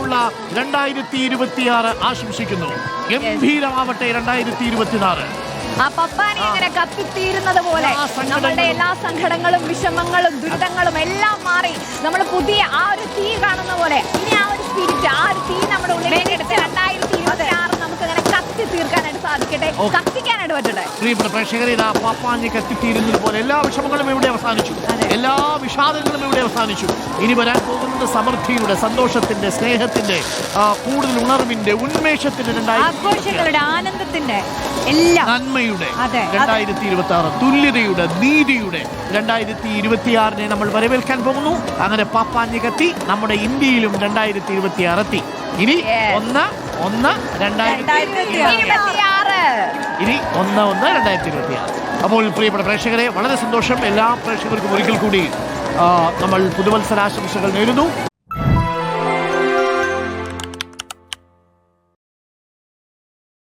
സന്തോഷമുള്ള 2026 ആശംസിക്കുന്നു. ഗംഭീരമാവട്ടെ 2026. ആ പപ്പാനി ഇങ്ങനെ കത്തിത്തീരുന്നത് പോലെ നമ്മളുടെ എല്ലാ സങ്കടങ്ങളും വിഷമങ്ങളും ദുരിതങ്ങളും എല്ലാം മാറി നമ്മൾ പുതിയ ആ ഒരു തീ കാണുന്ന പോലെ ഇനി ആ ഒരു സ്പിരിറ്റ് ആ ഒരു തീ നമ്മുടെ ഉള്ളിലേക്ക് എടുത്ത് 2026 നമുക്ക് അങ്ങനെ കത്തി തീർക്കാനായിട്ട് സാധിക്കട്ടെ, കത്തിക്കാനായിട്ട് പറ്റട്ടെ. പ്രിയപ്പെട്ട പ്രേക്ഷകരെ, ഇതാ പാപ്പാഞ്ഞ് കത്തിത്തീരുന്നത് പോലെ എല്ലാ വിഷമങ്ങളും ഇവിടെ അവസാനിച്ചു, എല്ലാ വിഷാദങ്ങളും ഇവിടെ അവസാനിച്ചു. ഇനി വരാൻ പോകുന്നത് സമൃദ്ധിയുടെ, സന്തോഷത്തിന്റെ, സ്നേഹത്തിന്റെ, കൂടുതൽ ഉണർവിന്റെ, ഉന്മേഷത്തിന്റെ, ആഘോഷങ്ങളുടെ, ആനന്ദത്തിന്റെ, എല്ലാം നന്മയുടെ 2026, തുല്യതയുടെ, നീതിയുടെ 2026 നമ്മൾ വരവേൽക്കാൻ പോകുന്നു. അങ്ങനെ പാപ്പാഞ്ഞ് കത്തി നമ്മുടെ ഇന്ത്യയിലും 2026 എത്തി. ഇനി 1/1/2026. ഇനി 1/1/2026. അപ്പോൾ പ്രിയപ്പെട്ട പ്രേക്ഷകരെ, വളരെ സന്തോഷം. എല്ലാ പ്രേക്ഷകർക്കും ഒരിക്കൽ കൂടി നമ്മൾ പുതുവത്സരാശംസകൾ നേരുന്നു.